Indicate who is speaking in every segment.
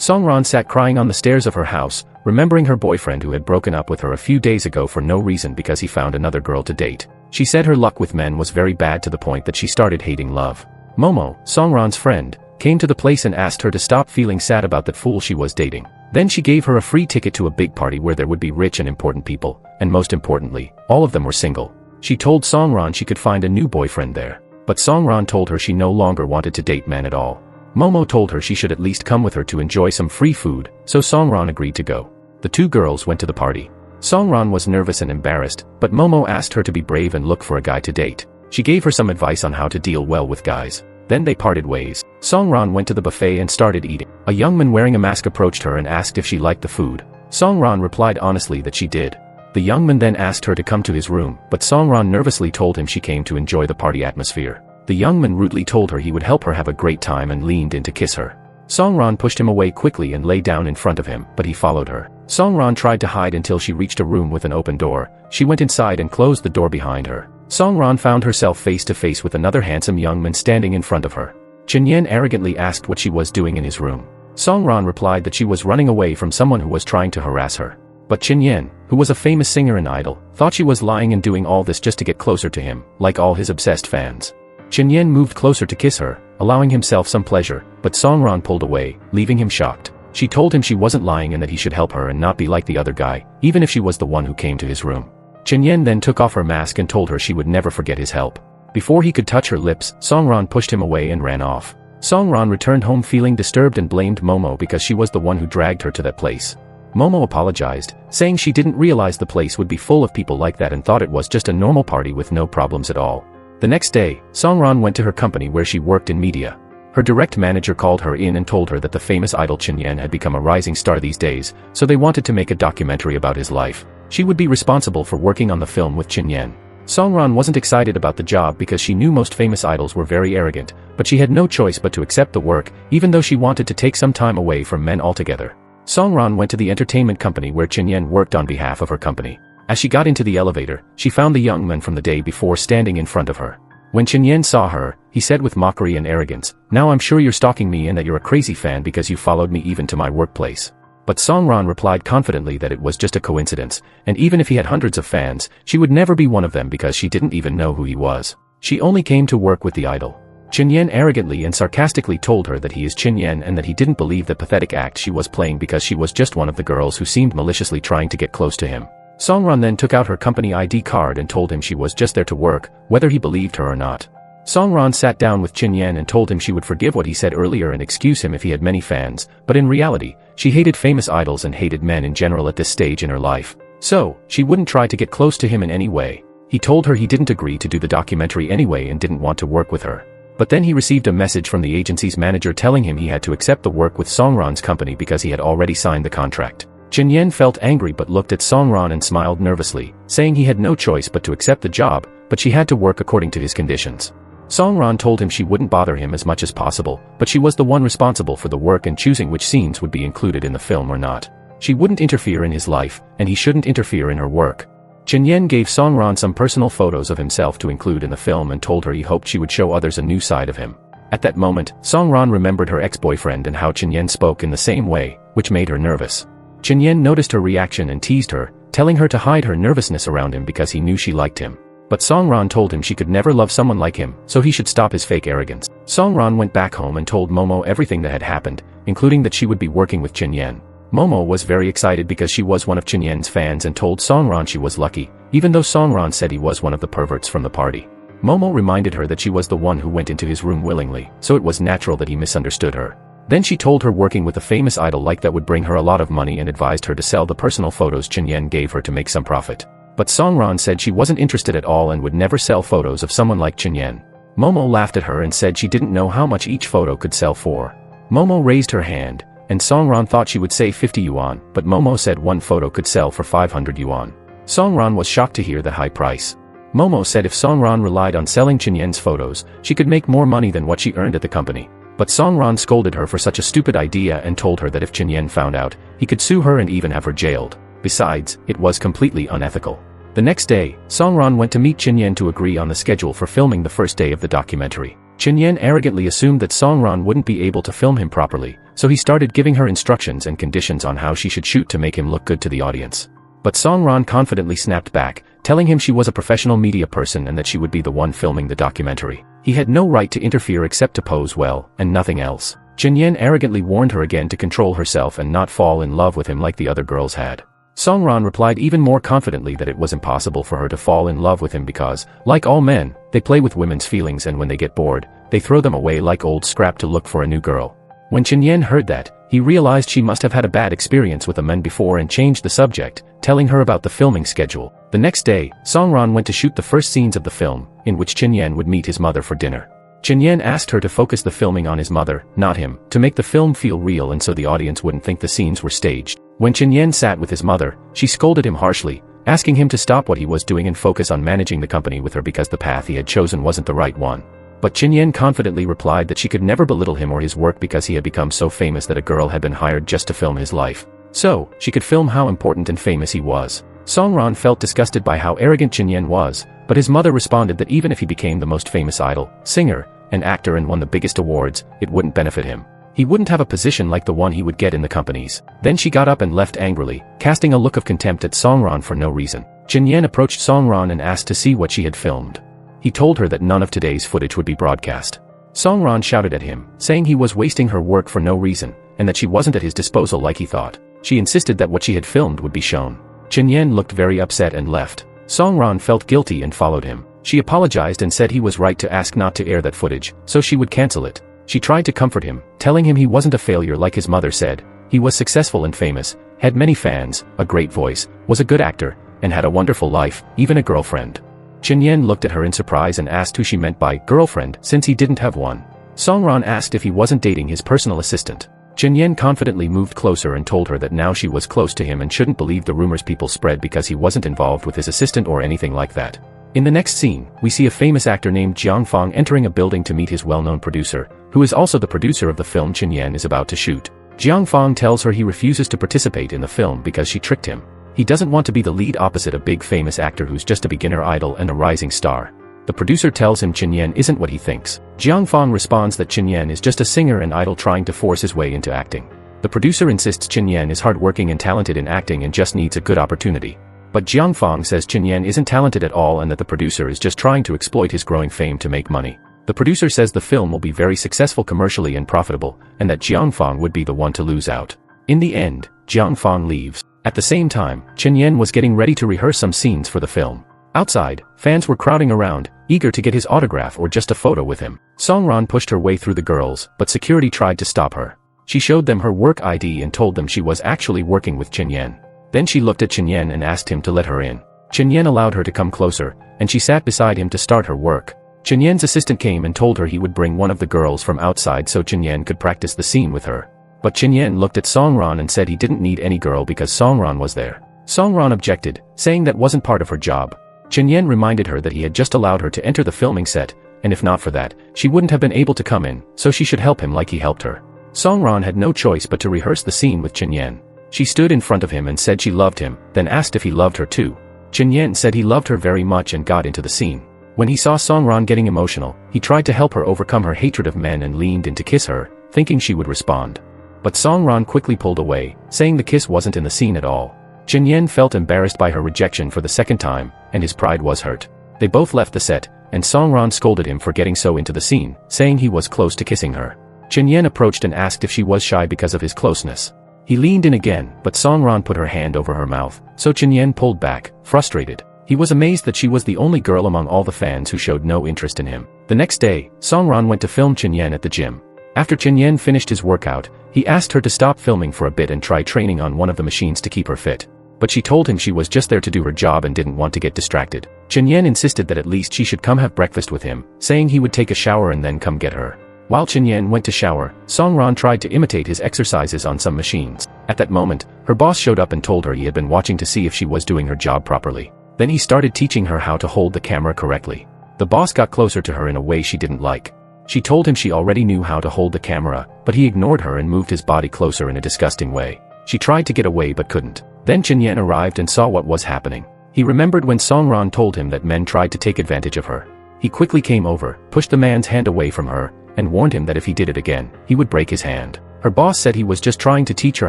Speaker 1: Songran sat crying on the stairs of her house, remembering her boyfriend who had broken up with her a few days ago for no reason because he found another girl to date. She said her luck with men was very bad to the point that she started hating love. Momo, Songran's friend, came to the place and asked her to stop feeling sad about that fool she was dating. Then she gave her a free ticket to a big party where there would be rich and important people, and most importantly, all of them were single. She told Songran she could find a new boyfriend there. But Songran told her she no longer wanted to date men at all. Momo told her she should at least come with her to enjoy some free food, so Songran agreed to go. The two girls went to the party. Songran was nervous and embarrassed, but Momo asked her to be brave and look for a guy to date. She gave her some advice on how to deal well with guys. Then they parted ways. Songran went to the buffet and started eating. A young man wearing a mask approached her and asked if she liked the food. Songran replied honestly that she did. The young man then asked her to come to his room, but Songran nervously told him she came to enjoy the party atmosphere. The young man rudely told her he would help her have a great time and leaned in to kiss her. Songran pushed him away quickly and lay down in front of him, but he followed her. Songran tried to hide until she reached a room with an open door. She went inside and closed the door behind her. Songran found herself face to face with another handsome young man standing in front of her. Chinyen arrogantly asked what she was doing in his room. Songran replied that she was running away from someone who was trying to harass her. But Chinyen, who was a famous singer and idol, thought she was lying and doing all this just to get closer to him, like all his obsessed fans. Chinyen moved closer to kiss her, allowing himself some pleasure, but Songran pulled away, leaving him shocked. She told him she wasn't lying and that he should help her and not be like the other guy, even if she was the one who came to his room. Chinyen then took off her mask and told her she would never forget his help. Before he could touch her lips, Songran pushed him away and ran off. Songran returned home feeling disturbed and blamed Momo because she was the one who dragged her to that place. Momo apologized, saying she didn't realize the place would be full of people like that and thought it was just a normal party with no problems at all. The next day, Songran went to her company where she worked in media. Her direct manager called her in and told her that the famous idol Chinyen had become a rising star these days, so they wanted to make a documentary about his life. She would be responsible for working on the film with Chinyen. Songran wasn't excited about the job because she knew most famous idols were very arrogant, but she had no choice but to accept the work, even though she wanted to take some time away from men altogether. Songran went to the entertainment company where Chinyen worked on behalf of her company. As she got into the elevator, she found the young man from the day before standing in front of her. When Chinyen saw her, he said with mockery and arrogance, "Now I'm sure you're stalking me and that you're a crazy fan because you followed me even to my workplace." But Songran replied confidently that it was just a coincidence, and even if he had hundreds of fans, she would never be one of them because she didn't even know who he was. She only came to work with the idol. Chinyen arrogantly and sarcastically told her that he is Chinyen and that he didn't believe the pathetic act she was playing because she was just one of the girls who seemed maliciously trying to get close to him. Songran then took out her company ID card and told him she was just there to work, whether he believed her or not. Songran sat down with Chinyen and told him she would forgive what he said earlier and excuse him if he had many fans, but in reality, she hated famous idols and hated men in general at this stage in her life. So, she wouldn't try to get close to him in any way. He told her he didn't agree to do the documentary anyway and didn't want to work with her. But then he received a message from the agency's manager telling him he had to accept the work with Songran's company because he had already signed the contract. Chinyen felt angry but looked at Songran and smiled nervously, saying he had no choice but to accept the job, but she had to work according to his conditions. Songran told him she wouldn't bother him as much as possible, but she was the one responsible for the work and choosing which scenes would be included in the film or not. She wouldn't interfere in his life, and he shouldn't interfere in her work. Chinyen gave Songran some personal photos of himself to include in the film and told her he hoped she would show others a new side of him. At that moment, Songran remembered her ex-boyfriend and how Chinyen spoke in the same way, which made her nervous. Chinyen noticed her reaction and teased her, telling her to hide her nervousness around him because he knew she liked him. But Songran told him she could never love someone like him, so he should stop his fake arrogance. Songran went back home and told Momo everything that had happened, including that she would be working with Chinyen. Momo was very excited because she was one of Chinyen's fans and told Songran she was lucky, even though Songran said he was one of the perverts from the party. Momo reminded her that she was the one who went into his room willingly, so it was natural that he misunderstood her. Then she told her working with a famous idol like that would bring her a lot of money and advised her to sell the personal photos Chinyen gave her to make some profit. But Songran said she wasn't interested at all and would never sell photos of someone like Chinyen. Momo laughed at her and said she didn't know how much each photo could sell for. Momo raised her hand, and Songran thought she would say 50 yuan, but Momo said one photo could sell for 500 yuan. Songran was shocked to hear that high price. Momo said if Songran relied on selling Chinyen's photos, she could make more money than what she earned at the company. But Songran scolded her for such a stupid idea and told her that if Chinyen found out, he could sue her and even have her jailed. Besides, it was completely unethical. The next day, Songran went to meet Chinyen to agree on the schedule for filming the first day of the documentary. Chinyen arrogantly assumed that Songran wouldn't be able to film him properly, so he started giving her instructions and conditions on how she should shoot to make him look good to the audience. But Song-ran confidently snapped back, telling him she was a professional media person and that she would be the one filming the documentary. He had no right to interfere except to pose well, and nothing else. Chen-yen arrogantly warned her again to control herself and not fall in love with him like the other girls had. Song-ran replied even more confidently that it was impossible for her to fall in love with him because, like all men, they play with women's feelings and when they get bored, they throw them away like old scrap to look for a new girl. When Chen-yen heard that, he realized she must have had a bad experience with a man before and changed the subject, telling her about the filming schedule. The next day, Song-ran went to shoot the first scenes of the film, in which Chen-yen would meet his mother for dinner. Chen-yen asked her to focus the filming on his mother, not him, to make the film feel real and so the audience wouldn't think the scenes were staged. When Chen-yen sat with his mother, she scolded him harshly, asking him to stop what he was doing and focus on managing the company with her because the path he had chosen wasn't the right one. But Chen-yen confidently replied that she could never belittle him or his work because he had become so famous that a girl had been hired just to film his life. So, she could film how important and famous he was. Song-ran felt disgusted by how arrogant Chen-yen was, but his mother responded that even if he became the most famous idol, singer, and actor and won the biggest awards, it wouldn't benefit him. He wouldn't have a position like the one he would get in the companies. Then she got up and left angrily, casting a look of contempt at Song-ran for no reason. Chen-yen approached Song-ran and asked to see what she had filmed. He told her that none of today's footage would be broadcast. Song-ran shouted at him, saying he was wasting her work for no reason, and that she wasn't at his disposal like he thought. She insisted that what she had filmed would be shown. Chen-yen looked very upset and left. Song-ran felt guilty and followed him. She apologized and said he was right to ask not to air that footage, so she would cancel it. She tried to comfort him, telling him he wasn't a failure like his mother said. He was successful and famous, had many fans, a great voice, was a good actor, and had a wonderful life, even a girlfriend. Chen-yen looked at her in surprise and asked who she meant by girlfriend since he didn't have one. Song-ran asked if he wasn't dating his personal assistant. Chen-yen confidently moved closer and told her that now she was close to him and shouldn't believe the rumors people spread because he wasn't involved with his assistant or anything like that. In the next scene, we see a famous actor named Jiang Fong entering a building to meet his well-known producer, who is also the producer of the film Chen-yen is about to shoot. Jiang Fong tells her he refuses to participate in the film because she tricked him. He doesn't want to be the lead opposite a big famous actor who's just a beginner idol and a rising star. The producer tells him Chen-yen isn't what he thinks. Jiang Fong responds that Chen-yen is just a singer and idol trying to force his way into acting. The producer insists Chen-yen is hardworking and talented in acting and just needs a good opportunity. But Jiang Fong says Chen-yen isn't talented at all and that the producer is just trying to exploit his growing fame to make money. The producer says the film will be very successful commercially and profitable, and that Jiang Fong would be the one to lose out. In the end, Jiang Fong leaves. At the same time, Chen-yen was getting ready to rehearse some scenes for the film. Outside, fans were crowding around, eager to get his autograph or just a photo with him. Song-ran pushed her way through the girls, but security tried to stop her. She showed them her work ID and told them she was actually working with Chen-yen. Then she looked at Chen-yen and asked him to let her in. Chen-yen allowed her to come closer, and she sat beside him to start her work. Chen-yen's assistant came and told her he would bring one of the girls from outside so Chen-yen could practice the scene with her. But Chen-yen looked at Song-ran and said he didn't need any girl because Song-ran was there. Song-ran objected, saying that wasn't part of her job. Chen-yen reminded her that he had just allowed her to enter the filming set, and if not for that, she wouldn't have been able to come in, so she should help him like he helped her. Song-ran had no choice but to rehearse the scene with Chen-yen. She stood in front of him and said she loved him, then asked if he loved her too. Chen-yen said he loved her very much and got into the scene. When he saw Song-ran getting emotional, he tried to help her overcome her hatred of men and leaned in to kiss her, thinking she would respond. But Song-ran quickly pulled away, saying the kiss wasn't in the scene at all. Chen-yen felt embarrassed by her rejection for the second time, and his pride was hurt. They both left the set, and Song-ran scolded him for getting so into the scene, saying he was close to kissing her. Chen-yen approached and asked if she was shy because of his closeness. He leaned in again, but Song-ran put her hand over her mouth, so Chen-yen pulled back, frustrated. He was amazed that she was the only girl among all the fans who showed no interest in him. The next day, Song-ran went to film Chen-yen at the gym. After Chen-yen finished his workout, he asked her to stop filming for a bit and try training on one of the machines to keep her fit. But she told him she was just there to do her job and didn't want to get distracted. Chen-yen insisted that at least she should come have breakfast with him, saying he would take a shower and then come get her. While Chen-yen went to shower, Song-ran tried to imitate his exercises on some machines. At that moment, her boss showed up and told her he had been watching to see if she was doing her job properly. Then he started teaching her how to hold the camera correctly. The boss got closer to her in a way she didn't like. She told him she already knew how to hold the camera, but he ignored her and moved his body closer in a disgusting way. She tried to get away but couldn't. Then Chen-yen arrived and saw what was happening. He remembered when Song-ran told him that men tried to take advantage of her. He quickly came over, pushed the man's hand away from her, and warned him that if he did it again, he would break his hand. Her boss said he was just trying to teach her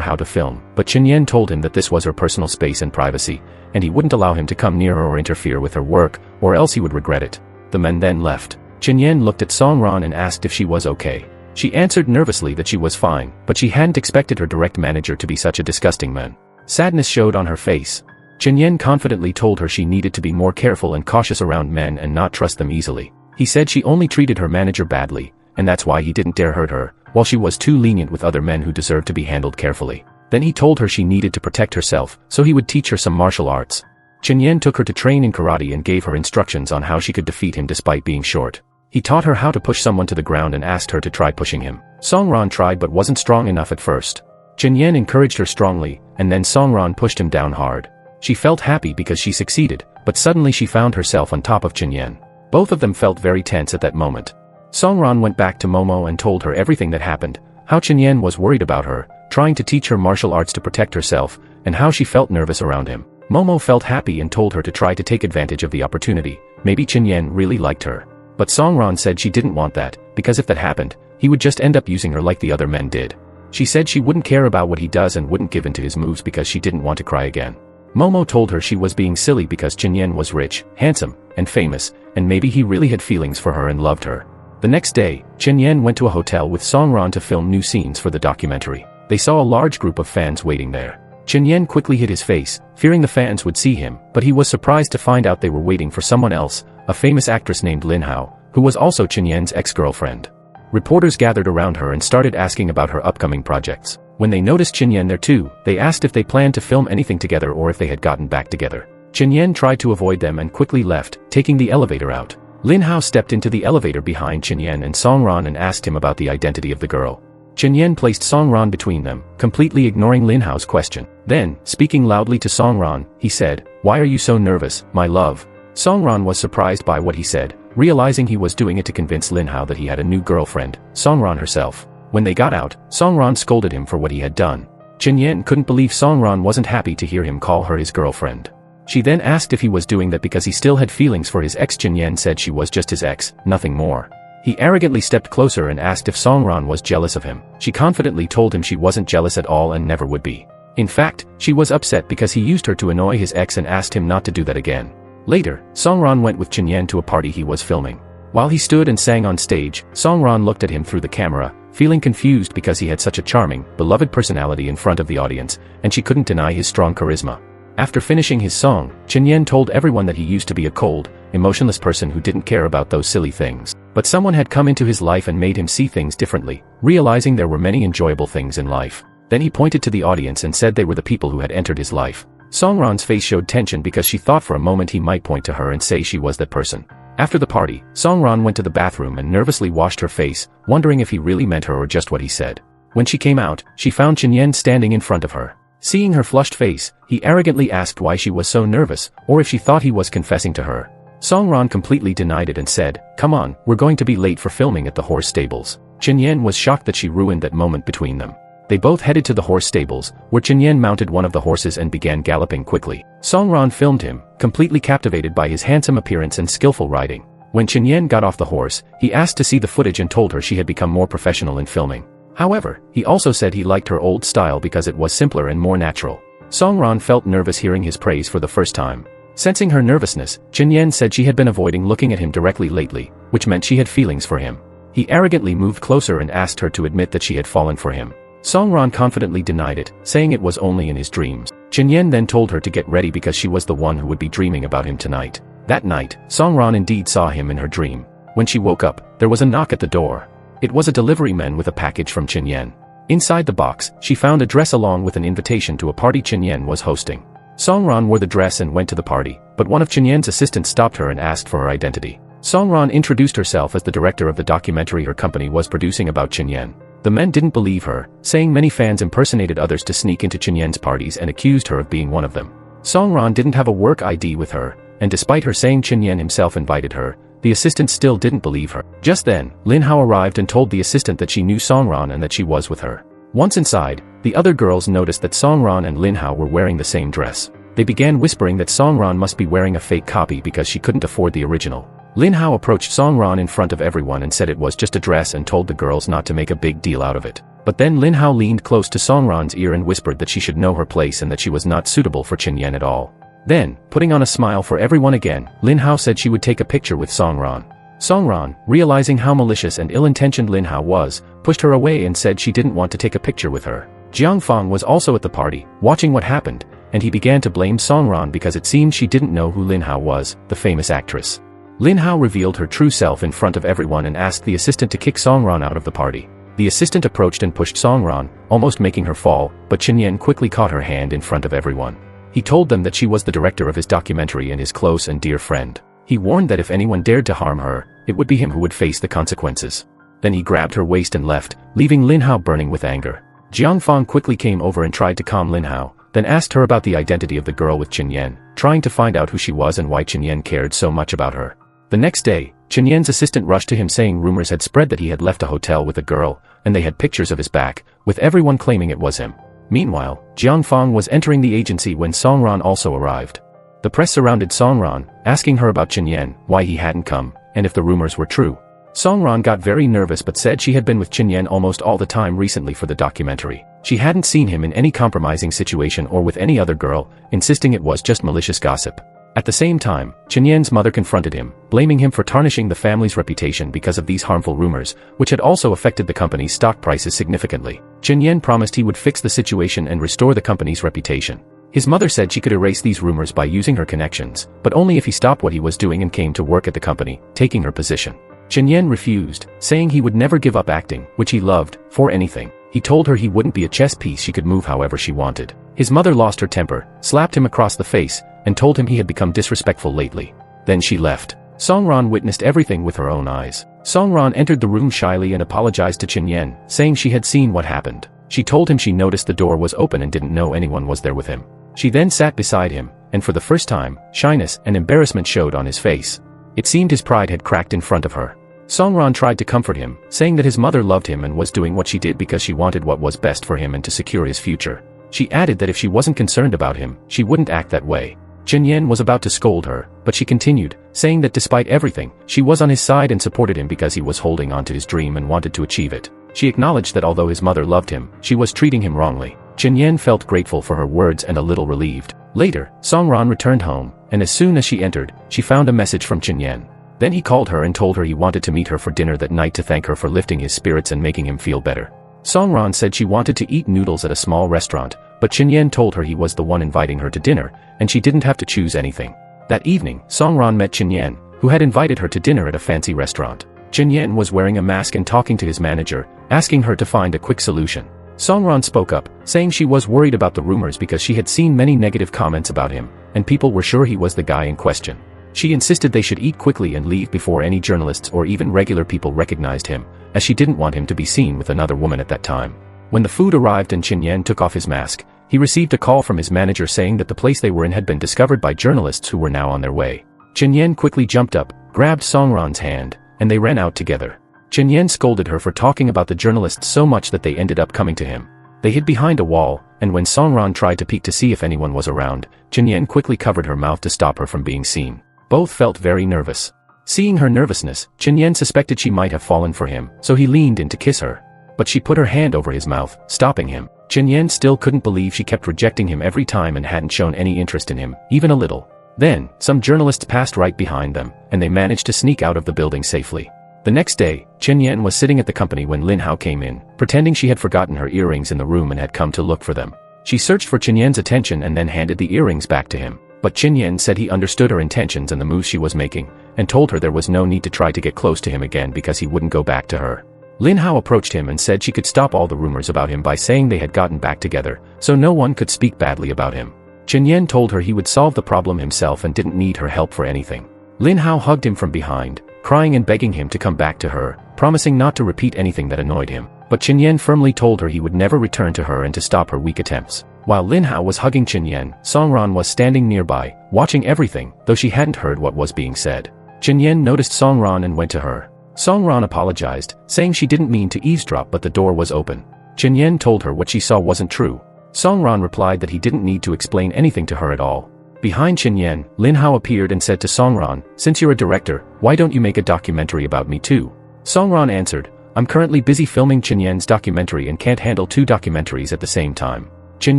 Speaker 1: how to film, but Chinyen told him that this was her personal space and privacy, and he wouldn't allow him to come near her or interfere with her work, or else he would regret it. The men then left. Chinyen looked at Songran and asked if she was okay. She answered nervously that she was fine, but she hadn't expected her direct manager to be such a disgusting man. Sadness showed on her face. Chinyen confidently told her she needed to be more careful and cautious around men and not trust them easily. He said she only treated her manager badly, and that's why he didn't dare hurt her, while she was too lenient with other men who deserved to be handled carefully. Then he told her she needed to protect herself, so he would teach her some martial arts. Chinyen took her to train in karate and gave her instructions on how she could defeat him despite being short. He taught her how to push someone to the ground and asked her to try pushing him. Songran tried but wasn't strong enough at first. Chinyen encouraged her strongly, and then Songran pushed him down hard. She felt happy because she succeeded, but suddenly she found herself on top of Chinyen. Both of them felt very tense at that moment. Songran went back to Momo and told her everything that happened, how Chinyen was worried about her, trying to teach her martial arts to protect herself, and how she felt nervous around him. Momo felt happy and told her to try to take advantage of the opportunity. Maybe Chinyen really liked her. But Songran said she didn't want that, because if that happened, he would just end up using her like the other men did. She said she wouldn't care about what he does and wouldn't give in to his moves because she didn't want to cry again. Momo told her she was being silly because Chinyen was rich, handsome, and famous, and maybe he really had feelings for her and loved her. The next day, Chinyen went to a hotel with Songran to film new scenes for the documentary. They saw a large group of fans waiting there. Chinyen quickly hid his face, fearing the fans would see him, but he was surprised to find out they were waiting for someone else, a famous actress named Lin Hao, who was also Chinyen's ex-girlfriend. Reporters gathered around her and started asking about her upcoming projects. When they noticed Chinyen there too, they asked if they planned to film anything together or if they had gotten back together. Chinyen tried to avoid them and quickly left, taking the elevator out. Lin Hao stepped into the elevator behind Chinyen and Songran and asked him about the identity of the girl. Chinyen placed Songran between them, completely ignoring Lin Hao's question. Then, speaking loudly to Songran, he said, "Why are you so nervous, my love?" Songran was surprised by what he said, realizing he was doing it to convince Lin Hao that he had a new girlfriend, Songran herself. When they got out, Songran scolded him for what he had done. Chinyen couldn't believe Songran wasn't happy to hear him call her his girlfriend. She then asked if he was doing that because he still had feelings for his ex. Chinyen said she was just his ex, nothing more. He arrogantly stepped closer and asked if Songran was jealous of him. She confidently told him she wasn't jealous at all and never would be. In fact, she was upset because he used her to annoy his ex and asked him not to do that again. Later, Songran went with Chinyen to a party he was filming. While he stood and sang on stage, Songran looked at him through the camera, feeling confused because he had such a charming, beloved personality in front of the audience, and she couldn't deny his strong charisma. After finishing his song, Chinyen told everyone that he used to be a cold, emotionless person who didn't care about those silly things. But someone had come into his life and made him see things differently, realizing there were many enjoyable things in life. Then he pointed to the audience and said they were the people who had entered his life. Songran's face showed tension because she thought for a moment he might point to her and say she was that person. After the party, Songran went to the bathroom and nervously washed her face, wondering if he really meant her or just what he said. When she came out, she found Chinyen standing in front of her. Seeing her flushed face, he arrogantly asked why she was so nervous, or if she thought he was confessing to her. Songran completely denied it and said, "Come on, we're going to be late for filming at the horse stables." Chinyen was shocked that she ruined that moment between them. They both headed to the horse stables, where Chinyen mounted one of the horses and began galloping quickly. Songran filmed him, completely captivated by his handsome appearance and skillful riding. When Chinyen got off the horse, he asked to see the footage and told her she had become more professional in filming. However, he also said he liked her old style because it was simpler and more natural. Songran felt nervous hearing his praise for the first time. Sensing her nervousness, Chinyen said she had been avoiding looking at him directly lately, which meant she had feelings for him. He arrogantly moved closer and asked her to admit that she had fallen for him. Songran confidently denied it, saying it was only in his dreams. Chinyen then told her to get ready because she was the one who would be dreaming about him tonight. That night, Songran indeed saw him in her dream. When she woke up, there was a knock at the door. It was a delivery man with a package from Chinyen. Inside the box, she found a dress along with an invitation to a party Chinyen was hosting. Songran wore the dress and went to the party, but one of Chinyen's assistants stopped her and asked for her identity. Songran introduced herself as the director of the documentary her company was producing about Chinyen. The men didn't believe her, saying many fans impersonated others to sneak into Chinyen's parties and accused her of being one of them. Songran didn't have a work ID with her, and despite her saying Chinyen himself invited her, the assistant still didn't believe her. Just then, Lin Hao arrived and told the assistant that she knew Songran and that she was with her. Once inside, the other girls noticed that Songran and Lin Hao were wearing the same dress. They began whispering that Songran must be wearing a fake copy because she couldn't afford the original. Lin Hao approached Song Ran in front of everyone and said it was just a dress and told the girls not to make a big deal out of it. But then Lin Hao leaned close to Song Ran's ear and whispered that she should know her place and that she was not suitable for Qin Yan at all. Then, putting on a smile for everyone again, Lin Hao said she would take a picture with Song Ran. Song Ran, realizing how malicious and ill-intentioned Lin Hao was, pushed her away and said she didn't want to take a picture with her. Jiang Feng was also at the party, watching what happened, and he began to blame Song Ran because it seemed she didn't know who Lin Hao was, the famous actress. Lin Hao revealed her true self in front of everyone and asked the assistant to kick Song Ran out of the party. The assistant approached and pushed Song Ran, almost making her fall, but Qin Yan quickly caught her hand in front of everyone. He told them that she was the director of his documentary and his close and dear friend. He warned that if anyone dared to harm her, it would be him who would face the consequences. Then he grabbed her waist and left, leaving Lin Hao burning with anger. Jiang Feng quickly came over and tried to calm Lin Hao, then asked her about the identity of the girl with Qin Yan, trying to find out who she was and why Qin Yan cared so much about her. The next day, Qin Yan's assistant rushed to him saying rumors had spread that he had left a hotel with a girl, and they had pictures of his back, with everyone claiming it was him. Meanwhile, Jiang Feng was entering the agency when Song Ran also arrived. The press surrounded Song Ran, asking her about Qin Yan, why he hadn't come, and if the rumors were true. Song Ran got very nervous but said she had been with Qin Yan almost all the time recently for the documentary. She hadn't seen him in any compromising situation or with any other girl, insisting it was just malicious gossip. At the same time, Qin Yan's mother confronted him, blaming him for tarnishing the family's reputation because of these harmful rumors, which had also affected the company's stock prices significantly. Qin Yan promised he would fix the situation and restore the company's reputation. His mother said she could erase these rumors by using her connections, but only if he stopped what he was doing and came to work at the company, taking her position. Qin Yan refused, saying he would never give up acting, which he loved, for anything. He told her he wouldn't be a chess piece she could move however she wanted. His mother lost her temper, slapped him across the face, and told him he had become disrespectful lately. Then she left. Song Ran witnessed everything with her own eyes. Song Ran entered the room shyly and apologized to Qin Yan, saying she had seen what happened. She told him she noticed the door was open and didn't know anyone was there with him. She then sat beside him, and for the first time, shyness and embarrassment showed on his face. It seemed his pride had cracked in front of her. Song Ran tried to comfort him, saying that his mother loved him and was doing what she did because she wanted what was best for him and to secure his future. She added that if she wasn't concerned about him, she wouldn't act that way. Qin Yan was about to scold her, but she continued, saying that despite everything, she was on his side and supported him because he was holding on to his dream and wanted to achieve it. She acknowledged that although his mother loved him, she was treating him wrongly. Qin Yan felt grateful for her words and a little relieved. Later, Song Ran returned home, and as soon as she entered, she found a message from Qin Yan. Then he called her and told her he wanted to meet her for dinner that night to thank her for lifting his spirits and making him feel better. Song Ran said she wanted to eat noodles at a small restaurant, but Qin Yan told her he was the one inviting her to dinner, and she didn't have to choose anything. That evening, Song Ran met Qin Yan, who had invited her to dinner at a fancy restaurant. Qin Yan was wearing a mask and talking to his manager, asking her to find a quick solution. Song Ran spoke up, saying she was worried about the rumors because she had seen many negative comments about him, and people were sure he was the guy in question. She insisted they should eat quickly and leave before any journalists or even regular people recognized him, as she didn't want him to be seen with another woman at that time. When the food arrived and Qin Yan took off his mask, he received a call from his manager saying that the place they were in had been discovered by journalists who were now on their way. Qin Yan quickly jumped up, grabbed Song Ran's hand, and they ran out together. Qin Yan scolded her for talking about the journalists so much that they ended up coming to him. They hid behind a wall, and when Song Ran tried to peek to see if anyone was around, Qin Yan quickly covered her mouth to stop her from being seen. Both felt very nervous. Seeing her nervousness, Qin Yan suspected she might have fallen for him, so he leaned in to kiss her. But she put her hand over his mouth, stopping him. Qin Yan still couldn't believe she kept rejecting him every time and hadn't shown any interest in him, even a little. Then, some journalists passed right behind them, and they managed to sneak out of the building safely. The next day, Qin Yan was sitting at the company when Lin Hao came in, pretending she had forgotten her earrings in the room and had come to look for them. She searched for Qin Yan's attention and then handed the earrings back to him. But Qin Yan said he understood her intentions and the moves she was making, and told her there was no need to try to get close to him again because he wouldn't go back to her. Lin Hao approached him and said she could stop all the rumors about him by saying they had gotten back together, so no one could speak badly about him. Qin Yan told her he would solve the problem himself and didn't need her help for anything. Lin Hao hugged him from behind, crying and begging him to come back to her, promising not to repeat anything that annoyed him. But Qin Yan firmly told her he would never return to her and to stop her weak attempts. While Lin Hao was hugging Qin Yan, Song Ran was standing nearby, watching everything, though she hadn't heard what was being said. Qin Yan noticed Song Ran and went to her. Song Ran apologized, saying she didn't mean to eavesdrop but the door was open. Qin Yan told her what she saw wasn't true. Song Ran replied that he didn't need to explain anything to her at all. Behind Chin Yen, Lin Hao appeared and said to Songran, "Since you're a director, why don't you make a documentary about me too?" Songran answered, "I'm currently busy filming Chin Yen's documentary and can't handle 2 documentaries at the same time." Chin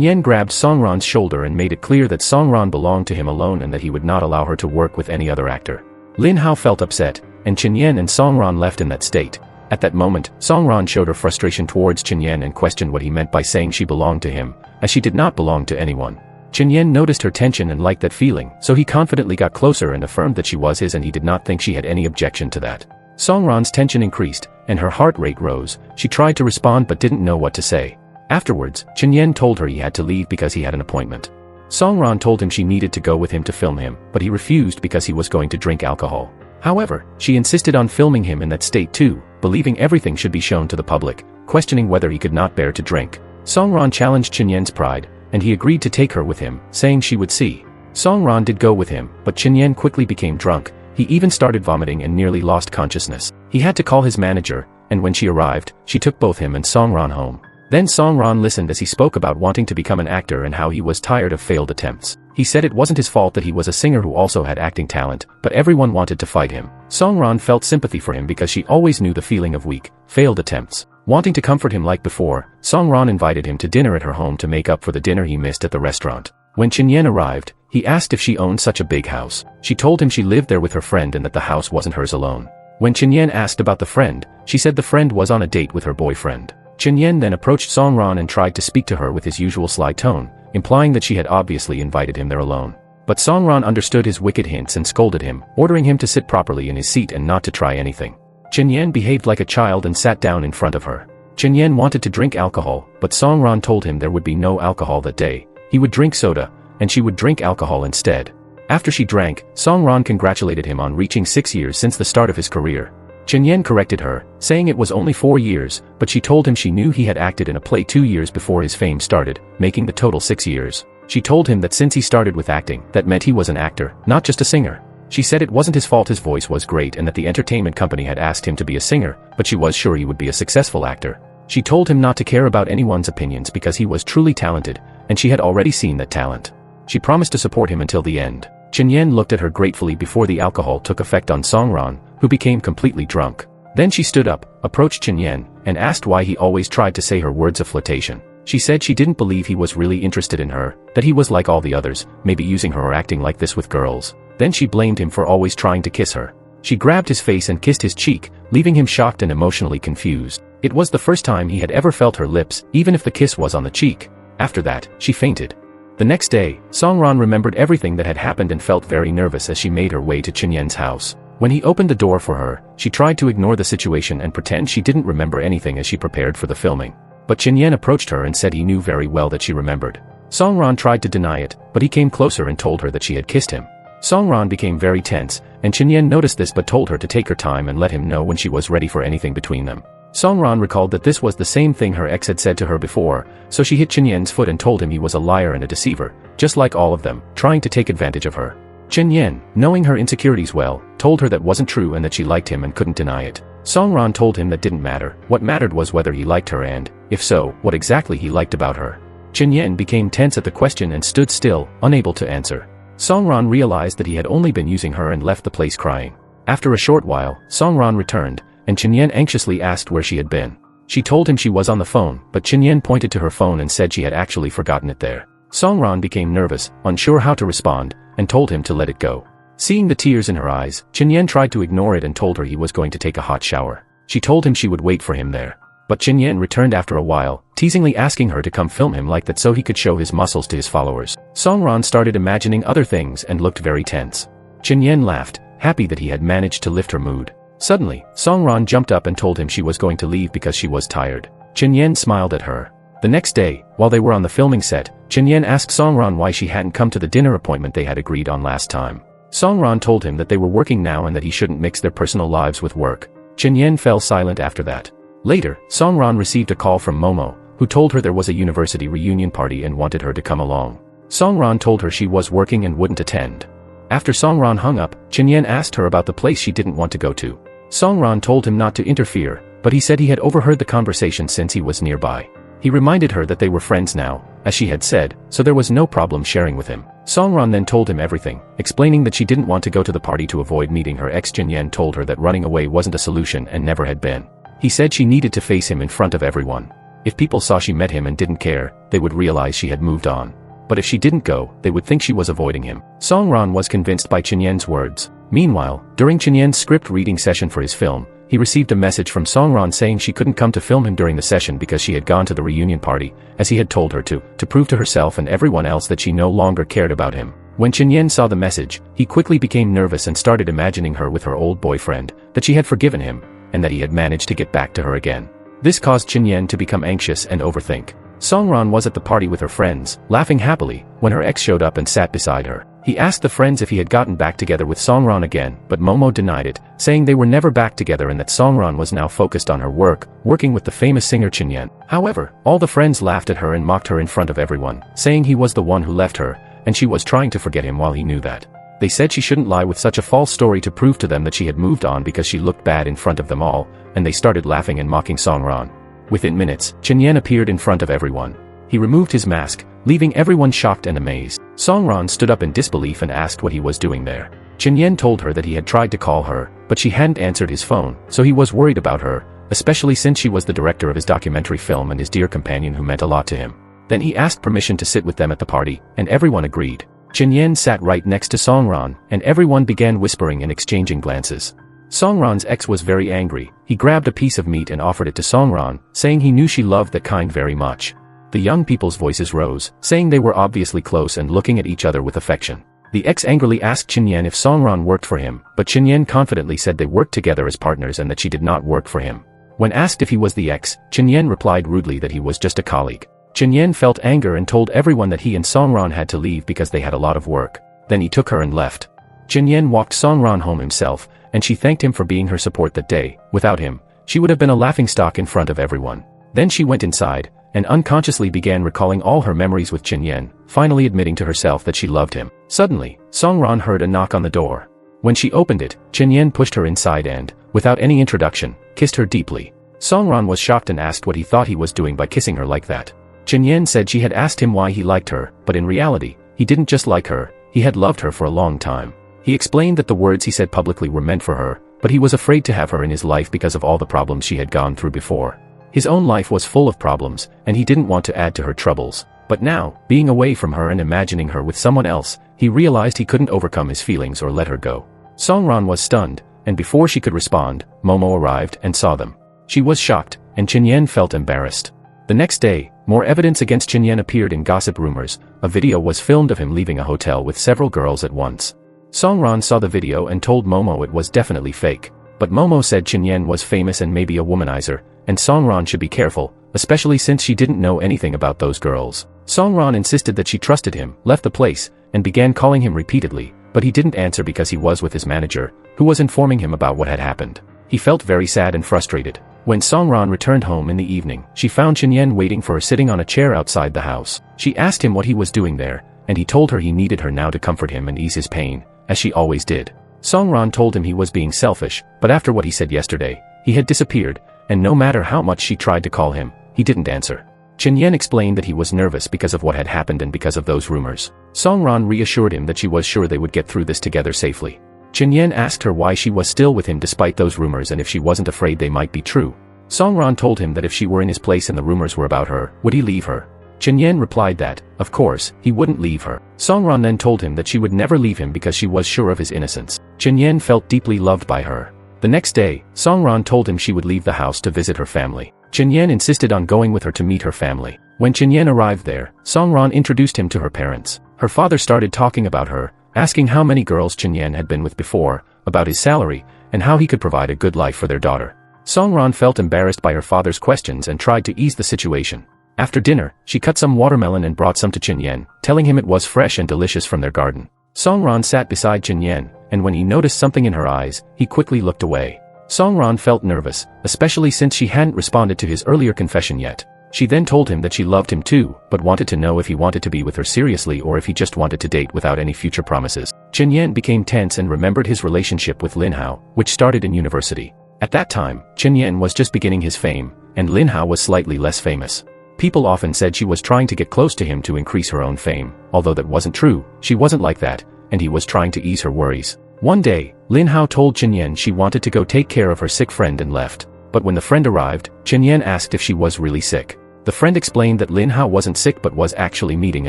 Speaker 1: Yen grabbed Songran's shoulder and made it clear that Songran belonged to him alone and that he would not allow her to work with any other actor. Lin Hao felt upset, and Chin Yen and Songran left in that state. At that moment, Songran showed her frustration towards Chin Yen and questioned what he meant by saying she belonged to him, as she did not belong to anyone. Chin Yen noticed her tension and liked that feeling, so he confidently got closer and affirmed that she was his and he did not think she had any objection to that. Songran's tension increased, and her heart rate rose. She tried to respond but didn't know what to say. Afterwards, Chin Yen told her he had to leave because he had an appointment. Songran told him she needed to go with him to film him, but he refused because he was going to drink alcohol. However, she insisted on filming him in that state too, believing everything should be shown to the public, questioning whether he could not bear to drink. Songran challenged Chin Yen's pride, and he agreed to take her with him, saying she would see. Songran did go with him, but Chin Yen quickly became drunk. He even started vomiting and nearly lost consciousness. He had to call his manager, and when she arrived, she took both him and Songran home. Then Songran listened as he spoke about wanting to become an actor and how he was tired of failed attempts. He said it wasn't his fault that he was a singer who also had acting talent, but everyone wanted to fight him. Songran felt sympathy for him because she always knew the feeling of weak, failed attempts. Wanting to comfort him like before, Songran invited him to dinner at her home to make up for the dinner he missed at the restaurant. When Chin Yen arrived, he asked if she owned such a big house. She told him she lived there with her friend and that the house wasn't hers alone. When Chin Yen asked about the friend, she said the friend was on a date with her boyfriend. Chin Yen then approached Songran and tried to speak to her with his usual sly tone, implying that she had obviously invited him there alone. But Songran understood his wicked hints and scolded him, ordering him to sit properly in his seat and not to try anything. Chin Yen behaved like a child and sat down in front of her. Chin Yen wanted to drink alcohol, but Songran told him there would be no alcohol that day. He would drink soda, and she would drink alcohol instead. After she drank, Songran congratulated him on reaching 6 years since the start of his career. Chin Yen corrected her, saying it was only 4 years, but she told him she knew he had acted in a play 2 years before his fame started, making the total 6 years. She told him that since he started with acting, that meant he was an actor, not just a singer. She said it wasn't his fault his voice was great and that the entertainment company had asked him to be a singer, but she was sure he would be a successful actor. She told him not to care about anyone's opinions because he was truly talented, and she had already seen that talent. She promised to support him until the end. Chin Yen looked at her gratefully before the alcohol took effect on Songran, who became completely drunk. Then she stood up, approached Chin Yen, and asked why he always tried to say her words of flirtation. She said she didn't believe he was really interested in her, that he was like all the others, maybe using her or acting like this with girls. Then she blamed him for always trying to kiss her. She grabbed his face and kissed his cheek, leaving him shocked and emotionally confused. It was the first time he had ever felt her lips, even if the kiss was on the cheek. After that, she fainted. The next day, Songran remembered everything that had happened and felt very nervous as she made her way to Chin Yen's house. When he opened the door for her, she tried to ignore the situation and pretend she didn't remember anything as she prepared for the filming. But Chin Yen approached her and said he knew very well that she remembered. Songran tried to deny it, but he came closer and told her that she had kissed him. Songran became very tense, and Chin Yen noticed this but told her to take her time and let him know when she was ready for anything between them. Songran recalled that this was the same thing her ex had said to her before, so she hit Chin Yen's foot and told him he was a liar and a deceiver, just like all of them, trying to take advantage of her. Chin Yen, knowing her insecurities well, told her that wasn't true and that she liked him and couldn't deny it. Songran told him that didn't matter, what mattered was whether he liked her and, if so, what exactly he liked about her. Chin Yen became tense at the question and stood still, unable to answer. Songran realized that he had only been using her and left the place crying. After a short while, Songran returned, and Chin Yen anxiously asked where she had been. She told him she was on the phone, but Chin Yen pointed to her phone and said she had actually forgotten it there. Songran became nervous, unsure how to respond, and told him to let it go. Seeing the tears in her eyes, Chin Yen tried to ignore it and told her he was going to take a hot shower. She told him she would wait for him there. But Chin Yen returned after a while, teasingly asking her to come film him like that so he could show his muscles to his followers. Songran started imagining other things and looked very tense. Chin Yen laughed, happy that he had managed to lift her mood. Suddenly, Songran jumped up and told him she was going to leave because she was tired. Chin Yen smiled at her. The next day, while they were on the filming set, Chin Yen asked Songran why she hadn't come to the dinner appointment they had agreed on last time. Songran told him that they were working now and that he shouldn't mix their personal lives with work. Chin Yen fell silent after that. Later, Songran received a call from Momo, who told her there was a university reunion party and wanted her to come along. Songran told her she was working and wouldn't attend. After Songran hung up, Chin Yen asked her about the place she didn't want to go to. Songran told him not to interfere, but he said he had overheard the conversation since he was nearby. He reminded her that they were friends now, as she had said, so there was no problem sharing with him. Songran then told him everything, explaining that she didn't want to go to the party to avoid meeting her ex. Jinyen told her that running away wasn't a solution and never had been. He said she needed to face him in front of everyone. If people saw she met him and didn't care, they would realize she had moved on. But if she didn't go, they would think she was avoiding him. Songran was convinced by Jinyen's words. Meanwhile, during Jinyen's script reading session for his film, he received a message from Songran saying she couldn't come to film him during the session because she had gone to the reunion party, as he had told her to prove to herself and everyone else that she no longer cared about him. When Jinyen saw the message, he quickly became nervous and started imagining her with her old boyfriend, that she had forgiven him, and that he had managed to get back to her again. This caused Jinyen to become anxious and overthink. Songran was at the party with her friends, laughing happily, when her ex showed up and sat beside her. He asked the friends if he had gotten back together with Songran again, but Momo denied it, saying they were never back together and that Songran was now focused on her work, working with the famous singer Jinyen. However, all the friends laughed at her and mocked her in front of everyone, saying he was the one who left her, and she was trying to forget him while he knew that. They said she shouldn't lie with such a false story to prove to them that she had moved on because she looked bad in front of them all, and they started laughing and mocking Songran. Within minutes, Jinyen appeared in front of everyone. He removed his mask, leaving everyone shocked and amazed. Songran stood up in disbelief and asked what he was doing there. Jinyen told her that he had tried to call her, but she hadn't answered his phone, so he was worried about her, especially since she was the director of his documentary film and his dear companion who meant a lot to him. Then he asked permission to sit with them at the party, and everyone agreed. Jinyen sat right next to Songran, and everyone began whispering and exchanging glances. Songran's ex was very angry. He grabbed a piece of meat and offered it to Songran, saying he knew she loved that kind very much. The young people's voices rose, saying they were obviously close and looking at each other with affection. The ex angrily asked Jinyen if Songran worked for him, but Jinyen confidently said they worked together as partners and that she did not work for him. When asked if he was the ex, Jinyen replied rudely that he was just a colleague. Jinyen felt anger and told everyone that he and Songran had to leave because they had a lot of work. Then he took her and left. Jinyen walked Songran home himself, and she thanked him for being her support that day. Without him, she would have been a laughingstock in front of everyone. Then she went inside, and unconsciously began recalling all her memories with Jinyen, finally admitting to herself that she loved him. Suddenly, Songran heard a knock on the door. When she opened it, Jinyen pushed her inside and, without any introduction, kissed her deeply. Songran was shocked and asked what he thought he was doing by kissing her like that. Jinyen said she had asked him why he liked her, but in reality, he didn't just like her, he had loved her for a long time. He explained that the words he said publicly were meant for her, but he was afraid to have her in his life because of all the problems she had gone through before. His own life was full of problems, and he didn't want to add to her troubles. But now, being away from her and imagining her with someone else, he realized he couldn't overcome his feelings or let her go. Songran was stunned, and before she could respond, Momo arrived and saw them. She was shocked, and Jinyen felt embarrassed. The next day, more evidence against Jinyen appeared in gossip rumors. A video was filmed of him leaving a hotel with several girls at once. Songran saw the video and told Momo it was definitely fake. But Momo said Jinyen was famous and maybe a womanizer, and Songran should be careful, especially since she didn't know anything about those girls. Songran insisted that she trusted him, left the place, and began calling him repeatedly, but he didn't answer because he was with his manager, who was informing him about what had happened. He felt very sad and frustrated. When Songran returned home in the evening, she found Jinyen waiting for her sitting on a chair outside the house. She asked him what he was doing there, and he told her he needed her now to comfort him and ease his pain, as she always did. Songran told him he was being selfish, but after what he said yesterday, he had disappeared, and no matter how much she tried to call him, he didn't answer. Jinyen explained that he was nervous because of what had happened and because of those rumors. Songran reassured him that she was sure they would get through this together safely. Jinyen asked her why she was still with him despite those rumors and if she wasn't afraid they might be true. Songran told him that if she were in his place and the rumors were about her, would he leave her? Jinyen replied that, of course, he wouldn't leave her. Songran then told him that she would never leave him because she was sure of his innocence. Jinyen felt deeply loved by her. The next day, Songran told him she would leave the house to visit her family. Jinyen insisted on going with her to meet her family. When Jinyen arrived there, Songran introduced him to her parents. Her father started talking about her, asking how many girls Jinyen had been with before, about his salary, and how he could provide a good life for their daughter. Songran felt embarrassed by her father's questions and tried to ease the situation. After dinner, she cut some watermelon and brought some to Jinyen, telling him it was fresh and delicious from their garden. Songran sat beside Jinyen, and when he noticed something in her eyes, he quickly looked away. Songran felt nervous, especially since she hadn't responded to his earlier confession yet. She then told him that she loved him too, but wanted to know if he wanted to be with her seriously or if he just wanted to date without any future promises. Jinyen became tense and remembered his relationship with Lin Hao, which started in university. At that time, Jinyen was just beginning his fame, and Lin Hao was slightly less famous. People often said she was trying to get close to him to increase her own fame, although that wasn't true. She wasn't like that, and he was trying to ease her worries. One day, Lin Hao told Chen Yan she wanted to go take care of her sick friend and left. But when the friend arrived, Chen Yan asked if she was really sick. The friend explained that Lin Hao wasn't sick but was actually meeting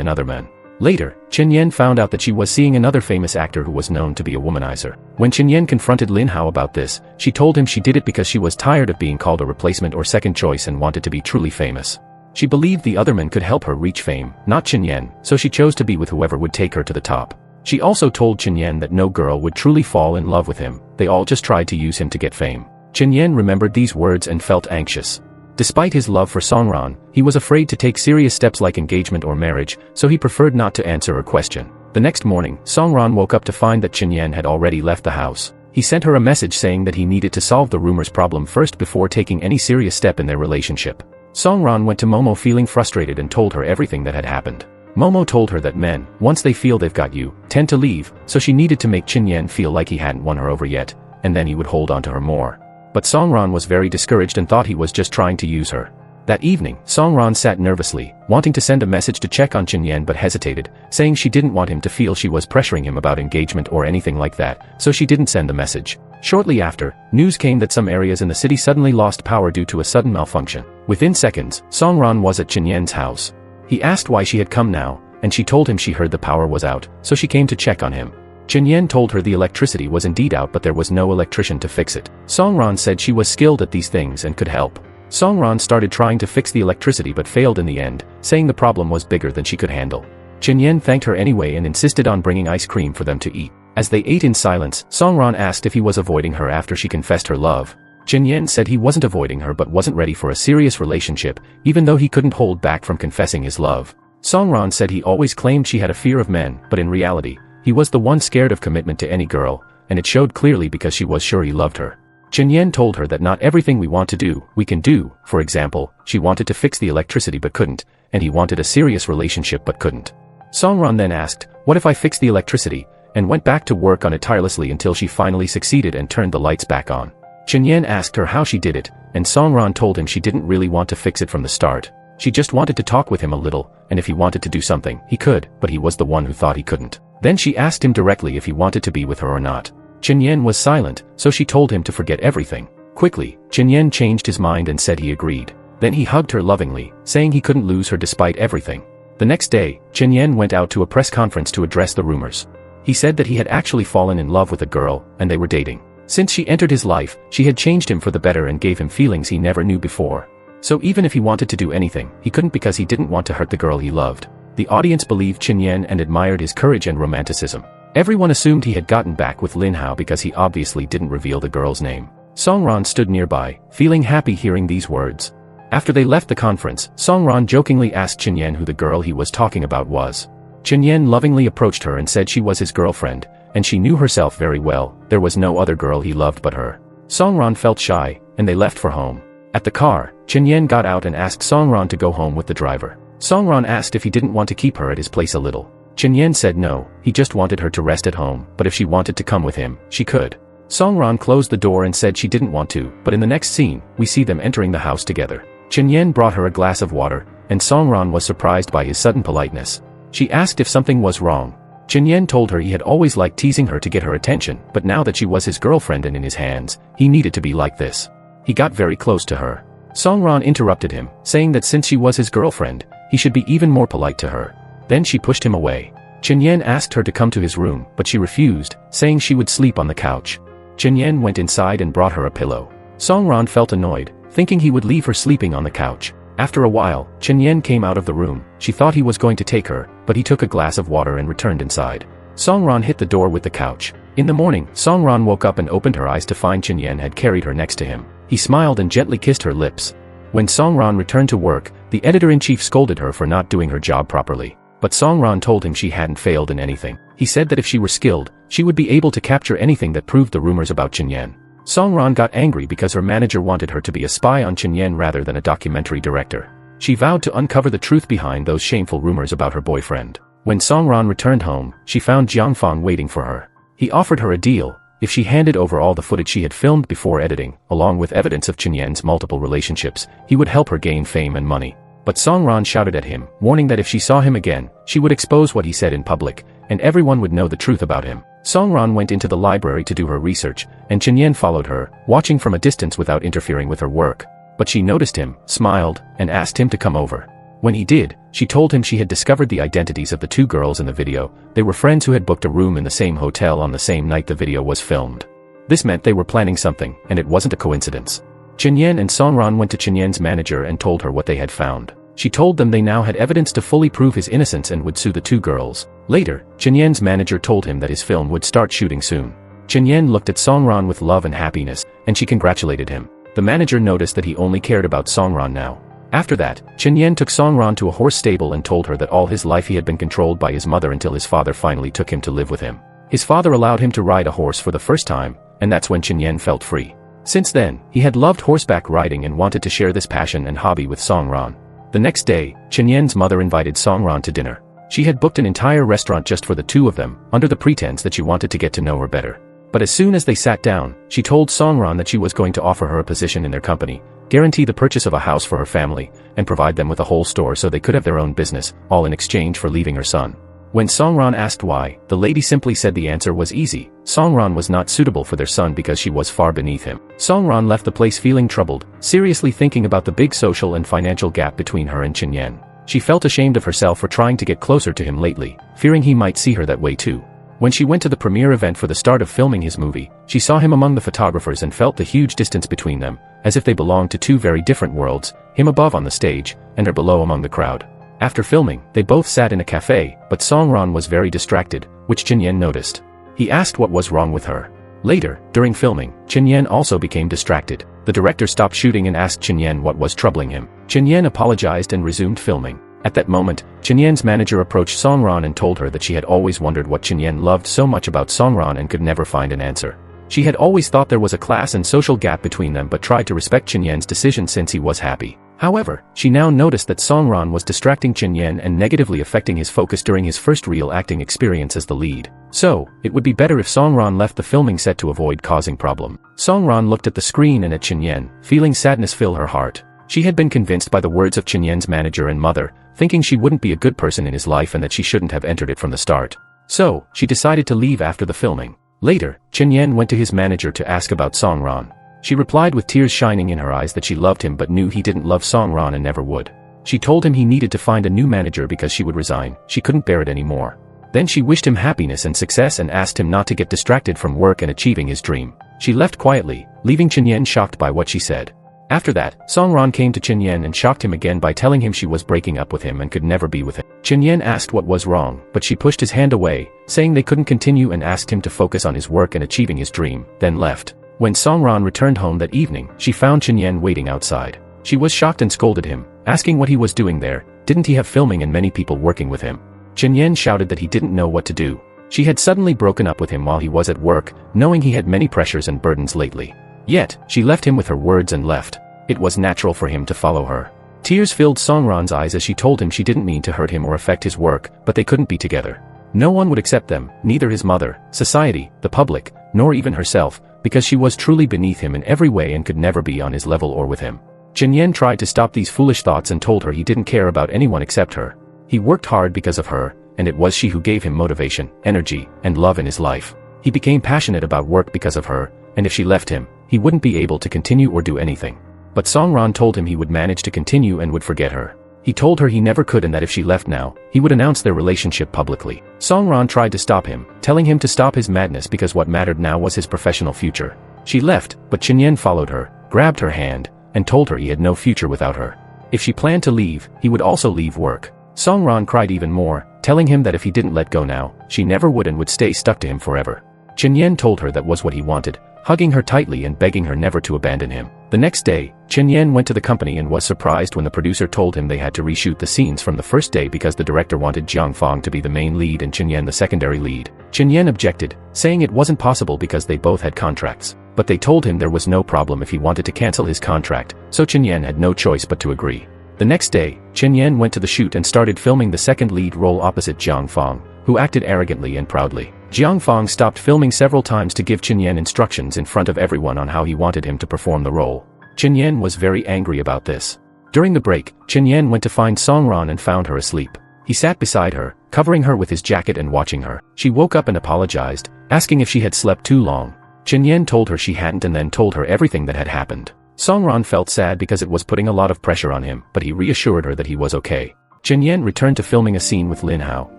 Speaker 1: another man. Later, Chen Yan found out that she was seeing another famous actor who was known to be a womanizer. When Chen Yan confronted Lin Hao about this, she told him she did it because she was tired of being called a replacement or second choice and wanted to be truly famous. She believed the other men could help her reach fame, not Chen Yan, so she chose to be with whoever would take her to the top. She also told Chen Yan that no girl would truly fall in love with him, they all just tried to use him to get fame. Chen Yan remembered these words and felt anxious. Despite his love for Songran, he was afraid to take serious steps like engagement or marriage, so he preferred not to answer her question. The next morning, Songran woke up to find that Chen Yan had already left the house. He sent her a message saying that he needed to solve the rumors problem first before taking any serious step in their relationship. Songran went to Momo feeling frustrated and told her everything that had happened. Momo told her that men, once they feel they've got you, tend to leave, so she needed to make Chen Yan feel like he hadn't won her over yet, and then he would hold on to her more. But Songran was very discouraged and thought he was just trying to use her. That evening, Songran sat nervously, wanting to send a message to check on Chen Yan but hesitated, saying she didn't want him to feel she was pressuring him about engagement or anything like that, so she didn't send the message. Shortly after, news came that some areas in the city suddenly lost power due to a sudden malfunction. Within seconds, Songran was at Chen Yan's house. He asked why she had come now, and she told him she heard the power was out, so she came to check on him. Chen Yan told her the electricity was indeed out but there was no electrician to fix it. Songran said she was skilled at these things and could help. Songran started trying to fix the electricity but failed in the end, saying the problem was bigger than she could handle. Chen Yan thanked her anyway and insisted on bringing ice cream for them to eat. As they ate in silence, Songran asked if he was avoiding her after she confessed her love. Chen Yan said he wasn't avoiding her but wasn't ready for a serious relationship, even though he couldn't hold back from confessing his love. Songran said he always claimed she had a fear of men, but in reality, he was the one scared of commitment to any girl, and it showed clearly because she was sure he loved her. Chen Yan told her that not everything we want to do, we can do. For example, she wanted to fix the electricity but couldn't, and he wanted a serious relationship but couldn't. Songran then asked, "What if I fix the electricity?" and went back to work on it tirelessly until she finally succeeded and turned the lights back on. Chen Yan asked her how she did it, and Songran told him she didn't really want to fix it from the start. She just wanted to talk with him a little, and if he wanted to do something, he could, but he was the one who thought he couldn't. Then she asked him directly if he wanted to be with her or not. Chen Yan was silent, so she told him to forget everything. Quickly, Chen Yan changed his mind and said he agreed. Then he hugged her lovingly, saying he couldn't lose her despite everything. The next day, Chen Yan went out to a press conference to address the rumors. He said that he had actually fallen in love with a girl, and they were dating. Since she entered his life, she had changed him for the better and gave him feelings he never knew before. So even if he wanted to do anything, he couldn't because he didn't want to hurt the girl he loved. The audience believed Chen Yan and admired his courage and romanticism. Everyone assumed he had gotten back with Lin Hao because he obviously didn't reveal the girl's name. Songran stood nearby, feeling happy hearing these words. After they left the conference, Songran jokingly asked Chen Yan who the girl he was talking about was. Chen Yan lovingly approached her and said she was his girlfriend, and she knew herself very well, there was no other girl he loved but her. Songran felt shy, and they left for home. At the car, Chen Yan got out and asked Songran to go home with the driver. Songran asked if he didn't want to keep her at his place a little. Chen Yan said no, he just wanted her to rest at home, but if she wanted to come with him, she could. Songran closed the door and said she didn't want to, but in the next scene, we see them entering the house together. Chen Yan brought her a glass of water, and Songran was surprised by his sudden politeness. She asked if something was wrong. Chen Yan told her he had always liked teasing her to get her attention, but now that she was his girlfriend and in his hands, he needed to be like this. He got very close to her. Songran interrupted him, saying that since she was his girlfriend, he should be even more polite to her. Then she pushed him away. Chen Yan asked her to come to his room, but she refused, saying she would sleep on the couch. Chen Yan went inside and brought her a pillow. Songran felt annoyed, thinking he would leave her sleeping on the couch. After a while, Chen Yan came out of the room. She thought he was going to take her, but he took a glass of water and returned inside. Songran hit the door with the couch. In the morning, Songran woke up and opened her eyes to find Chen Yan had carried her next to him. He smiled and gently kissed her lips. When Songran returned to work, the editor-in-chief scolded her for not doing her job properly. But Songran told him she hadn't failed in anything. He said that if she were skilled, she would be able to capture anything that proved the rumors about Chen Yan. Songran got angry because her manager wanted her to be a spy on Chen Yan rather than a documentary director. She vowed to uncover the truth behind those shameful rumors about her boyfriend. When Songran returned home, she found Jiangfang waiting for her. He offered her a deal. If she handed over all the footage she had filmed before editing, along with evidence of Chen Yan's multiple relationships, he would help her gain fame and money. But Song Ran shouted at him, warning that if she saw him again, she would expose what he said in public, and everyone would know the truth about him. Song Ran went into the library to do her research, and Chen Yan followed her, watching from a distance without interfering with her work. But she noticed him, smiled, and asked him to come over. When he did, she told him she had discovered the identities of the two girls in the video. They were friends who had booked a room in the same hotel on the same night the video was filmed. This meant they were planning something, and it wasn't a coincidence. Chen Yan and Song Ran went to Chen Yan's manager and told her what they had found. She told them they now had evidence to fully prove his innocence and would sue the two girls. Later, Chen Yan's manager told him that his film would start shooting soon. Chen Yan looked at Song Ran with love and happiness, and she congratulated him. The manager noticed that he only cared about Song Ran now. After that, Chen Yan took Song Ran to a horse stable and told her that all his life he had been controlled by his mother until his father finally took him to live with him. His father allowed him to ride a horse for the first time, and that's when Chen Yan felt free. Since then, he had loved horseback riding and wanted to share this passion and hobby with Song Ran. The next day, Chen Yan's mother invited Song Ran to dinner. She had booked an entire restaurant just for the two of them, under the pretense that she wanted to get to know her better. But as soon as they sat down, she told Song Ran that she was going to offer her a position in their company, guarantee the purchase of a house for her family, and provide them with a whole store so they could have their own business, all in exchange for leaving her son. When Song Ran asked why, the lady simply said the answer was easy. Song Ran was not suitable for their son because she was far beneath him. Song Ran left the place feeling troubled, seriously thinking about the big social and financial gap between her and Chen Yan. She felt ashamed of herself for trying to get closer to him lately, fearing he might see her that way too. When she went to the premiere event for the start of filming his movie, she saw him among the photographers and felt the huge distance between them, as if they belonged to two very different worlds, him above on the stage, and her below among the crowd. After filming, they both sat in a cafe, but Song Ran was very distracted, which Chen Yan noticed. He asked what was wrong with her. Later, during filming, Chen Yan also became distracted. The director stopped shooting and asked Chen Yan what was troubling him. Chen Yan apologized and resumed filming. At that moment, Chen Yan's manager approached Song Ran and told her that she had always wondered what Chen Yan loved so much about Song Ran and could never find an answer. She had always thought there was a class and social gap between them but tried to respect Chen Yan's decision since he was happy. However, she now noticed that Song Ran was distracting Chen Yan and negatively affecting his focus during his first real acting experience as the lead. So, it would be better if Song Ran left the filming set to avoid causing problem. Song Ran looked at the screen and at Chen Yan, feeling sadness fill her heart. She had been convinced by the words of Chen Yan's manager and mother, thinking she wouldn't be a good person in his life and that she shouldn't have entered it from the start. So, she decided to leave after the filming. Later, Chen Yan went to his manager to ask about Song Ran. She replied with tears shining in her eyes that she loved him but knew he didn't love Song Ran and never would. She told him he needed to find a new manager because she would resign, she couldn't bear it anymore. Then she wished him happiness and success and asked him not to get distracted from work and achieving his dream. She left quietly, leaving Chen Yan shocked by what she said. After that, Song Ran came to Chen Yan and shocked him again by telling him she was breaking up with him and could never be with him. Chen Yan asked what was wrong, but she pushed his hand away, saying they couldn't continue and asked him to focus on his work and achieving his dream, then left. When Song Ran returned home that evening, she found Chen Yan waiting outside. She was shocked and scolded him, asking what he was doing there. Didn't he have filming and many people working with him? Chen Yan shouted that he didn't know what to do. She had suddenly broken up with him while he was at work, knowing he had many pressures and burdens lately. Yet, she left him with her words and left. It was natural for him to follow her. Tears filled Song Ran's eyes as she told him she didn't mean to hurt him or affect his work, but they couldn't be together. No one would accept them, neither his mother, society, the public, nor even herself, because she was truly beneath him in every way and could never be on his level or with him. Chen Yan tried to stop these foolish thoughts and told her he didn't care about anyone except her. He worked hard because of her, and it was she who gave him motivation, energy, and love in his life. He became passionate about work because of her, and if she left him, he wouldn't be able to continue or do anything. But Song Ran told him he would manage to continue and would forget her. He told her he never could and that if she left now, he would announce their relationship publicly. Song Ran tried to stop him, telling him to stop his madness because what mattered now was his professional future. She left, but Chen Yan followed her, grabbed her hand, and told her he had no future without her. If she planned to leave, he would also leave work. Song Ran cried even more, telling him that if he didn't let go now, she never would and would stay stuck to him forever. Chen Yan told her that was what he wanted, hugging her tightly and begging her never to abandon him. The next day, Chen Yan went to the company and was surprised when the producer told him they had to reshoot the scenes from the first day because the director wanted Jiang Fang to be the main lead and Chen Yan the secondary lead. Chen Yan objected, saying it wasn't possible because they both had contracts. But they told him there was no problem if he wanted to cancel his contract, so Chen Yan had no choice but to agree. The next day, Chen Yan went to the shoot and started filming the second lead role opposite Jiang Fang, who acted arrogantly and proudly. Jiang Fang stopped filming several times to give Chen Yan instructions in front of everyone on how he wanted him to perform the role. Chen Yan was very angry about this. During the break, Chen Yan went to find Songran and found her asleep. He sat beside her, covering her with his jacket and watching her. She woke up and apologized, asking if she had slept too long. Chen Yan told her she hadn't and then told her everything that had happened. Songran felt sad because it was putting a lot of pressure on him, but he reassured her that he was okay. Chen Yan returned to filming a scene with Lin Hao,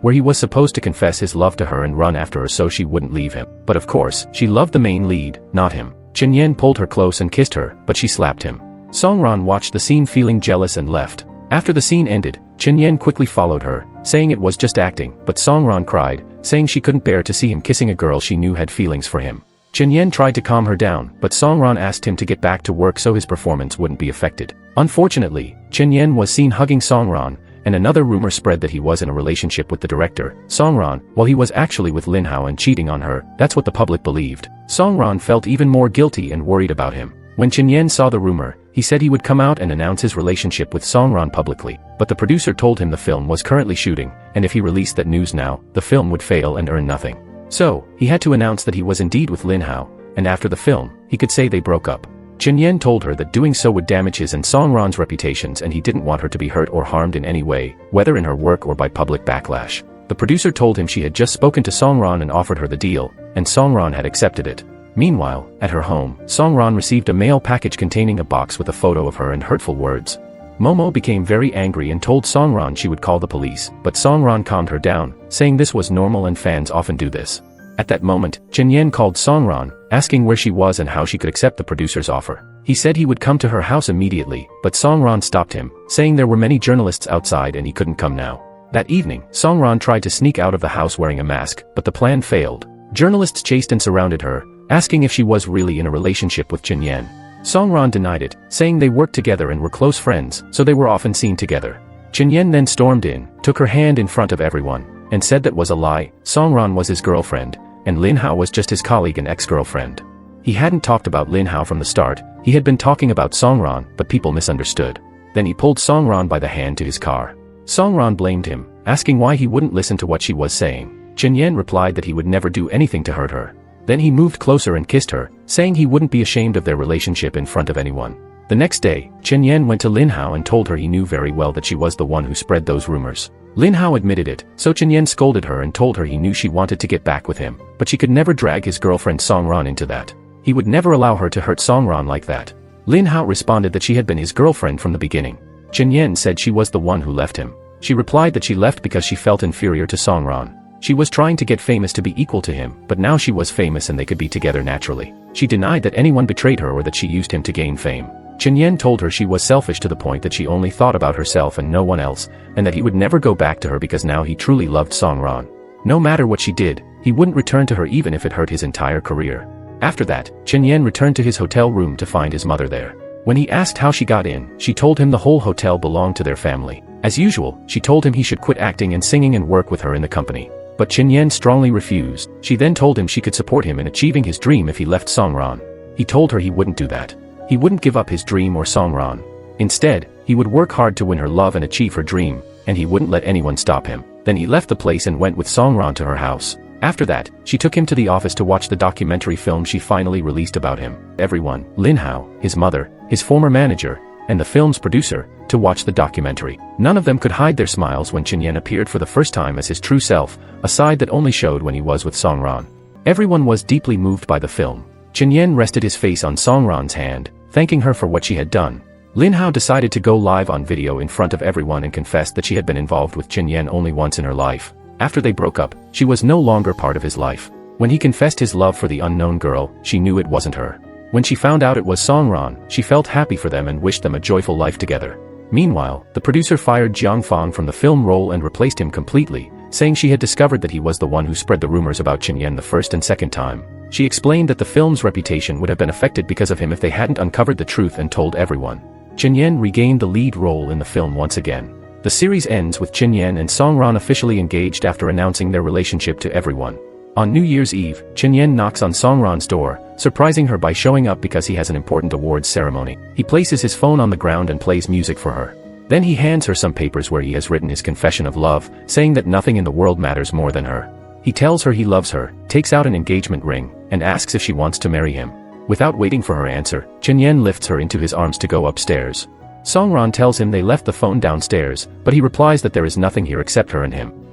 Speaker 1: where he was supposed to confess his love to her and run after her so she wouldn't leave him. But of course, she loved the main lead, not him. Chen Yan pulled her close and kissed her, but she slapped him. Songran watched the scene feeling jealous and left. After the scene ended, Chen Yan quickly followed her, saying it was just acting, but Songran cried, saying she couldn't bear to see him kissing a girl she knew had feelings for him. Chen Yan tried to calm her down, but Songran asked him to get back to work so his performance wouldn't be affected. Unfortunately, Chen Yan was seen hugging Songran, and another rumor spread that he was in a relationship with the director, Songran, while he was actually with Lin Hao and cheating on her. That's what the public believed. Songran felt even more guilty and worried about him. When Chen Yan saw the rumor, he said he would come out and announce his relationship with Songran publicly, but the producer told him the film was currently shooting, and if he released that news now, the film would fail and earn nothing. So, he had to announce that he was indeed with Lin Hao, and after the film, he could say they broke up. Chen Yan told her that doing so would damage his and Songran's reputations and he didn't want her to be hurt or harmed in any way, whether in her work or by public backlash. The producer told him she had just spoken to Songran and offered her the deal, and Songran had accepted it. Meanwhile, at her home, Songran received a mail package containing a box with a photo of her and hurtful words. Momo became very angry and told Songran she would call the police, but Songran calmed her down, saying this was normal and fans often do this. At that moment, Chen Yan called Songran, asking where she was and how she could accept the producer's offer. He said he would come to her house immediately, but Songran stopped him, saying there were many journalists outside and he couldn't come now. That evening, Songran tried to sneak out of the house wearing a mask, but the plan failed. Journalists chased and surrounded her, asking if she was really in a relationship with Chen Yan. Songran denied it, saying they worked together and were close friends, so they were often seen together. Chen Yan then stormed in, took her hand in front of everyone, and said that was a lie. Songran was his girlfriend, and Lin Hao was just his colleague and ex-girlfriend. He hadn't talked about Lin Hao from the start, he had been talking about Songran, but people misunderstood. Then he pulled Songran by the hand to his car. Songran blamed him, asking why he wouldn't listen to what she was saying. Chen Yan replied that he would never do anything to hurt her. Then he moved closer and kissed her, saying he wouldn't be ashamed of their relationship in front of anyone. The next day, Chen Yan went to Lin Hao and told her he knew very well that she was the one who spread those rumors. Lin Hao admitted it, so Chen Yan scolded her and told her he knew she wanted to get back with him, but she could never drag his girlfriend Songran into that. He would never allow her to hurt Songran like that. Lin Hao responded that she had been his girlfriend from the beginning. Chen Yan said she was the one who left him. She replied that she left because she felt inferior to Songran. She was trying to get famous to be equal to him, but now she was famous and they could be together naturally. She denied that anyone betrayed her or that she used him to gain fame. Chen Yan told her she was selfish to the point that she only thought about herself and no one else, and that he would never go back to her because now he truly loved Songran. No matter what she did, he wouldn't return to her even if it hurt his entire career. After that, Chen Yan returned to his hotel room to find his mother there. When he asked how she got in, she told him the whole hotel belonged to their family. As usual, she told him he should quit acting and singing and work with her in the company. But Chen Yan strongly refused. She then told him she could support him in achieving his dream if he left Songran. He told her he wouldn't do that. He wouldn't give up his dream or Songran. Instead, he would work hard to win her love and achieve her dream, and he wouldn't let anyone stop him. Then he left the place and went with Songran to her house. After that, she took him to the office to watch the documentary film she finally released about him. Everyone, Lin Hao, his mother, his former manager, and the film's producer, to watch the documentary. None of them could hide their smiles when Chen Yan appeared for the first time as his true self, a side that only showed when he was with Songran. Everyone was deeply moved by the film. Chen Yan rested his face on Songran's hand, thanking her for what she had done. Lin Hao decided to go live on video in front of everyone and confessed that she had been involved with Chen Yan only once in her life. After they broke up, she was no longer part of his life. When he confessed his love for the unknown girl, she knew it wasn't her. When she found out it was Songran, she felt happy for them and wished them a joyful life together. Meanwhile, the producer fired Jiang Fang from the film role and replaced him completely, saying she had discovered that he was the one who spread the rumors about Chen Yan the first and second time. She explained that the film's reputation would have been affected because of him if they hadn't uncovered the truth and told everyone. Chen Yan regained the lead role in the film once again. The series ends with Chen Yan and Songran officially engaged after announcing their relationship to everyone. On New Year's Eve, Chen Yan knocks on Songran's door, surprising her by showing up because he has an important awards ceremony. He places his phone on the ground and plays music for her. Then he hands her some papers where he has written his confession of love, saying that nothing in the world matters more than her. He tells her he loves her, takes out an engagement ring, and asks if she wants to marry him. Without waiting for her answer, Chen Yan lifts her into his arms to go upstairs. Songran tells him they left the phone downstairs, but he replies that there is nothing here except her and him.